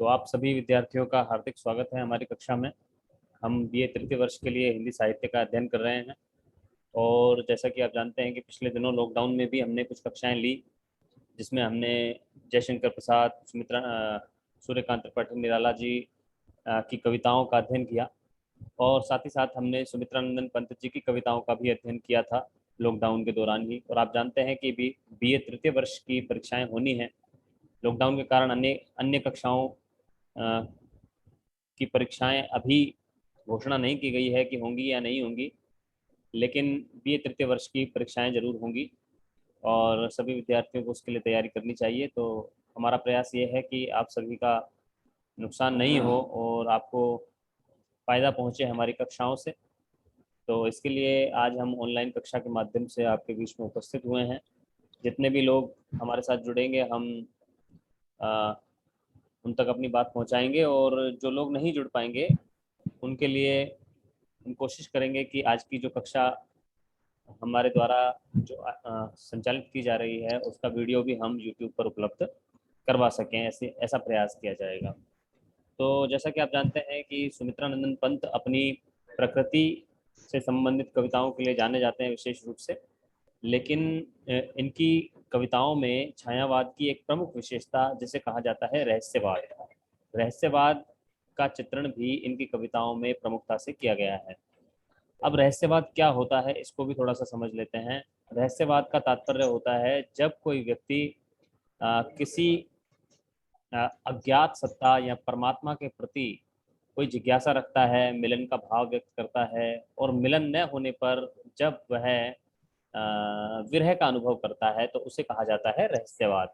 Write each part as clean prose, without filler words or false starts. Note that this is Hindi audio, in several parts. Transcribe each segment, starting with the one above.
तो आप सभी विद्यार्थियों का हार्दिक स्वागत है हमारी कक्षा में। हम बीए तृतीय वर्ष के लिए हिंदी साहित्य का अध्ययन कर रहे हैं और जैसा कि आप जानते हैं कि पिछले दिनों लॉकडाउन में भी हमने कुछ कक्षाएं ली, जिसमें हमने जयशंकर प्रसाद, सूर्यकांत त्रिपाठी निराला जी की कविताओं का अध्ययन किया और साथ ही साथ हमने सुमित्रानंदन पंत जी की कविताओं का भी अध्ययन किया था लॉकडाउन के दौरान ही। और आप जानते हैं कि भी बीए तृतीय वर्ष की परीक्षाएं होनी हैं। लॉकडाउन के कारण अन्य अन्य कक्षाओं की परीक्षाएं अभी घोषणा नहीं की गई है कि होंगी या नहीं होंगी, लेकिन बीए तृतीय वर्ष की परीक्षाएं जरूर होंगी और सभी विद्यार्थियों को उसके लिए तैयारी करनी चाहिए। तो हमारा प्रयास ये है कि आप सभी का नुकसान नहीं हो और आपको फ़ायदा पहुंचे हमारी कक्षाओं से। तो इसके लिए आज हम ऑनलाइन कक्षा के माध्यम से आपके बीच में उपस्थित हुए हैं। जितने भी लोग हमारे साथ जुड़ेंगे हम उन तक अपनी बात पहुंचाएंगे और जो लोग नहीं जुड़ पाएंगे उनके लिए हम कोशिश करेंगे कि आज की जो कक्षा हमारे द्वारा जो संचालित की जा रही है उसका वीडियो भी हम YouTube पर उपलब्ध करवा सकें, ऐसा प्रयास किया जाएगा। तो जैसा कि आप जानते हैं कि सुमित्रानंदन पंत अपनी प्रकृति से संबंधित कविताओं के लिए जाने जाते हैं विशेष रूप से, लेकिन इनकी कविताओं में छायावाद की एक प्रमुख विशेषता जिसे कहा जाता है रहस्यवाद, रहस्यवाद का चित्रण भी इनकी कविताओं में प्रमुखता से किया गया है। अब रहस्यवाद क्या होता है इसको भी थोड़ा सा समझ लेते हैं। रहस्यवाद का तात्पर्य होता है जब कोई व्यक्ति किसी अज्ञात सत्ता या परमात्मा के प्रति कोई जिज्ञासा रखता है, मिलन का भाव व्यक्त करता है और मिलन न होने पर जब वह विरह का अनुभव करता है तो उसे कहा जाता है रहस्यवाद।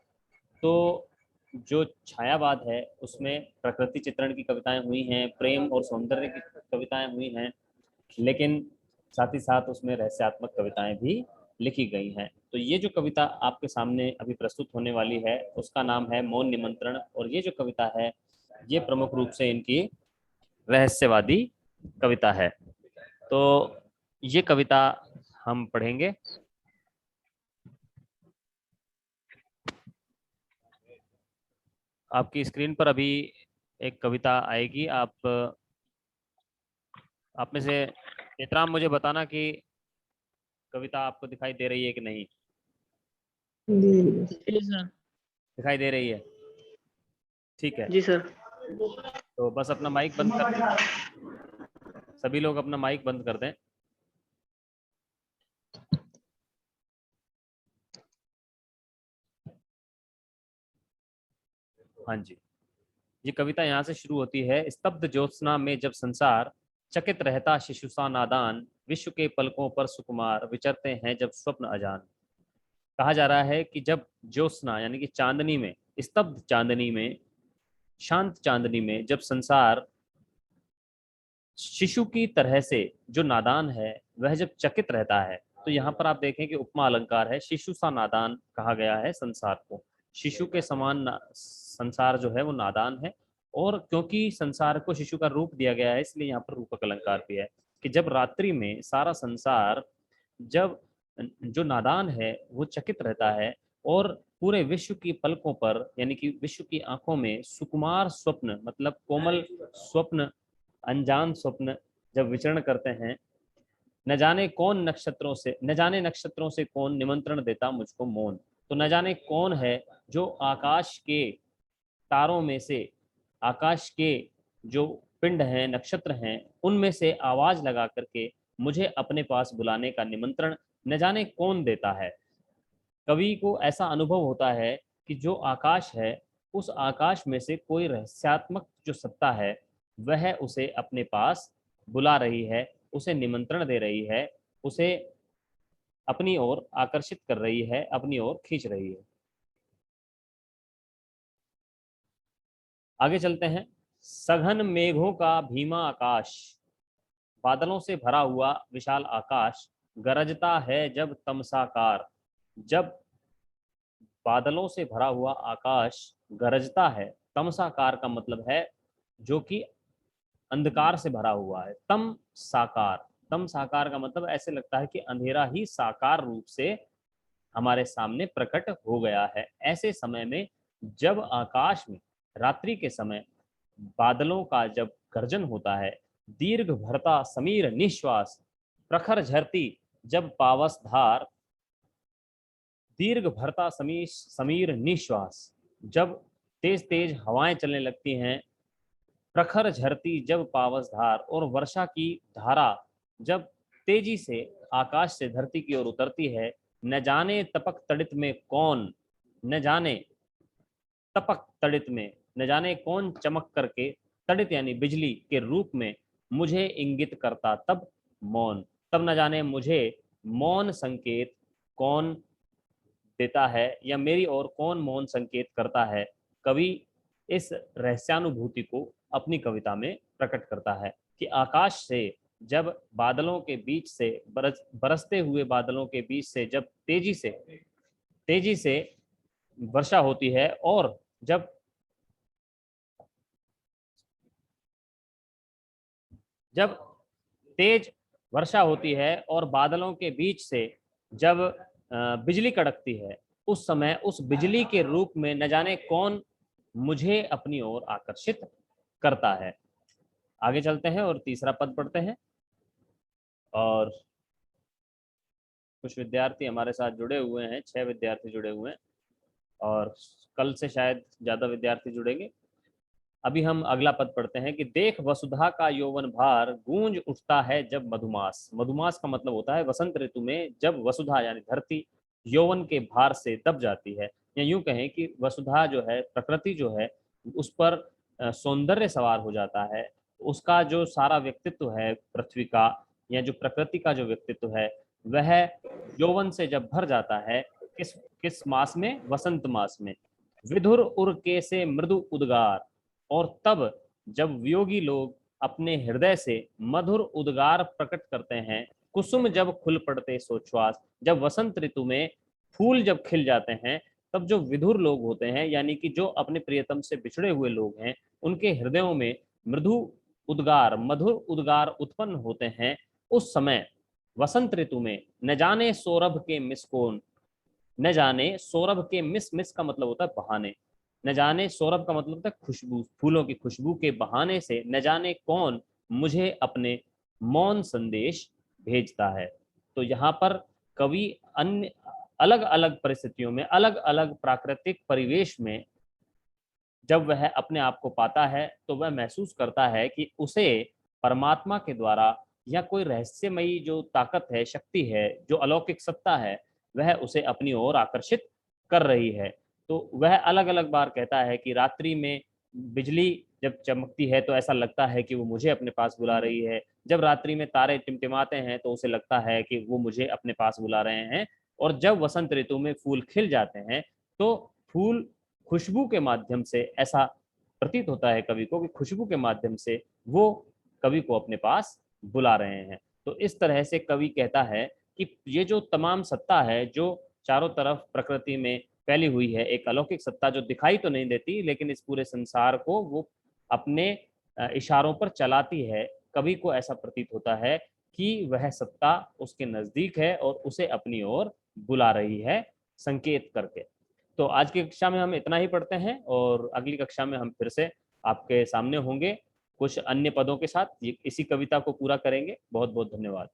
तो जो छायावाद है उसमें प्रकृति चित्रण की कविताएं हुई हैं, प्रेम और सौंदर्य की कविताएं हुई हैं, लेकिन साथ ही साथ उसमें रहस्यात्मक कविताएं भी लिखी गई हैं। तो ये जो कविता आपके सामने अभी प्रस्तुत होने वाली है उसका नाम है मौन निमंत्रण, और ये जो कविता है ये प्रमुख रूप से इनकी रहस्यवादी कविता है। तो ये कविता हम पढ़ेंगे। आपकी स्क्रीन पर अभी एक कविता आएगी। आप में से नेत्राम मुझे बताना कि कविता आपको दिखाई दे रही है कि नहीं। जी सर। दिखाई दे रही है, ठीक है। जी सर। तो बस अपना माइक बंद कर दें, सभी लोग अपना माइक बंद कर दें। हाँ जी, ये कविता यहाँ से शुरू होती है। स्तब्ध ज्योत्सना में जब संसार चकित रहता शिशु सा नादान, विश्व के पलकों पर सुकुमार विचरते हैं जब स्वप्न अजान। कहा जा रहा है कि जब ज्योत्सना यानी कि चांदनी में, स्तब्ध चांदनी में, शांत चांदनी में जब संसार शिशु की तरह से जो नादान है वह जब चकित रहता है, तो यहाँ पर आप देखें कि उपमा अलंकार है, शिशु सा नादान कहा गया है संसार को। शिशु के समान संसार जो है वो नादान है, और क्योंकि संसार को शिशु का रूप दिया गया है इसलिए यहाँ पर रूपक अलंकार भी है कि जब रात्रि में सारा संसार, जब जो नादान है वो चकित रहता है और पूरे विश्व की पलकों पर यानी कि विश्व की आंखों में सुकुमार स्वप्न, मतलब कोमल स्वप्न, अनजान स्वप्न जब विचरण करते हैं, न जाने कौन नक्षत्रों से, न जाने नक्षत्रों से कौन निमंत्रण देता मुझको मौन। तो न जाने कौन है जो आकाश के तारों में से, आकाश के जो पिंड हैं, नक्षत्र हैं, उनमें से आवाज लगा करके मुझे अपने पास बुलाने का निमंत्रण न जाने कौन देता है। कवि को ऐसा अनुभव होता है कि जो आकाश है उस आकाश में से कोई रहस्यात्मक जो सत्ता है वह उसे अपने पास बुला रही है, उसे निमंत्रण दे रही है, उसे अपनी ओर आकर्षित कर रही है, अपनी ओर खींच रही है। आगे चलते हैं। सघन मेघों का भीमा आकाश, बादलों से भरा हुआ विशाल आकाश गरजता है जब तमसाकार। जब बादलों से भरा हुआ आकाश गरजता है, तमसाकार का मतलब है जो कि अंधकार से भरा हुआ है। तम साकार, तम साकार का मतलब ऐसे लगता है कि अंधेरा ही साकार रूप से हमारे सामने प्रकट हो गया है। ऐसे समय में जब आकाश में रात्रि के समय बादलों का जब गर्जन होता है, दीर्घ भरता समीर निश्वास, प्रखर झरती जब पावस धार, दीर्घ भरता समीर समीर निश्वास, जब तेज तेज हवाएं चलने लगती हैं, प्रखर झरती जब पावस धार, और वर्षा की धारा जब तेजी से आकाश से धरती की ओर उतरती है, न जाने तपक तड़ित में कौन, न जाने तपक तड़ित में, न जाने कौन चमक करके, तड़ित यानी बिजली के रूप में मुझे इंगित करता तब मौन, तब न जाने मुझे मौन संकेत कौन देता है, या मेरी ओर कौन मौन संकेत करता है। कवि इस रहस्यानुभूति को अपनी कविता में प्रकट करता है कि आकाश से जब बादलों के बीच से बरसते हुए बादलों के बीच से जब तेजी से वर्षा होती है, और जब तेज वर्षा होती है और बादलों के बीच से जब बिजली कड़कती है, उस समय उस बिजली के रूप में न जाने कौन मुझे अपनी ओर आकर्षित करता है। आगे चलते हैं और तीसरा पद पढ़ते हैं। और कुछ विद्यार्थी हमारे साथ जुड़े हुए हैं, 6 विद्यार्थी जुड़े हुए हैं, और कल से शायद ज्यादा विद्यार्थी जुड़ेंगे। अभी हम अगला पद पढ़ते हैं कि देख वसुधा का यौवन भार, गूंज उठता है जब मधुमास। मधुमास का मतलब होता है वसंत ऋतु में जब वसुधा यानी धरती यौवन के भार से दब जाती है, या यूं कहें कि वसुधा जो है, प्रकृति जो है, उस पर सौंदर्य सवार हो जाता है। उसका जो सारा व्यक्तित्व है पृथ्वी का, या जो प्रकृति का जो व्यक्तित्व है, वह यौवन से जब भर जाता है। किस किस मास में? वसंत मास में। विधुर उर के से मृदु उद्गार, और तब जब वियोगी लोग अपने हृदय से मधुर उद्गार प्रकट करते हैं, कुसुम जब खुल पड़ते सोच्छ्वास, जब वसंत ऋतु में फूल जब खिल जाते हैं, तब जो विधुर लोग होते हैं, यानी कि जो अपने प्रियतम से बिछड़े हुए लोग हैं, उनके हृदयों में मृदु उद्गार, मधुर उद्गार उत्पन्न होते हैं। उस समय वसंत ऋतु में न जाने सौरभ के मिसकोन, न जाने सौरभ के मिस का मतलब होता है बहाने, न जाने सौरभ का मतलब होता है खुशबू, फूलों की खुशबू के बहाने से न जाने कौन मुझे अपने मौन संदेश भेजता है। तो यहाँ पर कवि अन्य अलग अलग परिस्थितियों में, अलग अलग प्राकृतिक परिवेश में जब वह अपने आप को पाता है, तो वह महसूस करता है कि उसे परमात्मा के द्वारा, या कोई रहस्यमयी जो ताकत है, शक्ति है, जो अलौकिक सत्ता है, वह उसे अपनी ओर आकर्षित कर रही है। तो वह अलग अलग बार कहता है कि रात्रि में बिजली जब चमकती है तो ऐसा लगता है कि वो मुझे अपने पास बुला रही है, जब रात्रि में तारे टिमटिमाते हैं तो उसे लगता है कि वो मुझे अपने पास बुला रहे हैं, और जब वसंत ऋतु में फूल खिल जाते हैं तो फूल खुशबू के माध्यम से, ऐसा प्रतीत होता है कवि को कि खुशबू के माध्यम से वो कवि को अपने पास बुला रहे हैं। तो इस तरह से कवि कहता है कि ये जो तमाम सत्ता है जो चारों तरफ प्रकृति में फैली हुई है, एक अलौकिक सत्ता जो दिखाई तो नहीं देती, लेकिन इस पूरे संसार को वो अपने इशारों पर चलाती है। कवि को ऐसा प्रतीत होता है कि वह सत्ता उसके नजदीक है और उसे अपनी ओर बुला रही है, संकेत करके। तो आज की कक्षा में हम इतना ही पढ़ते हैं, और अगली कक्षा में हम फिर से आपके सामने होंगे कुछ अन्य पदों के साथ, इसी कविता को पूरा करेंगे। बहुत बहुत धन्यवाद।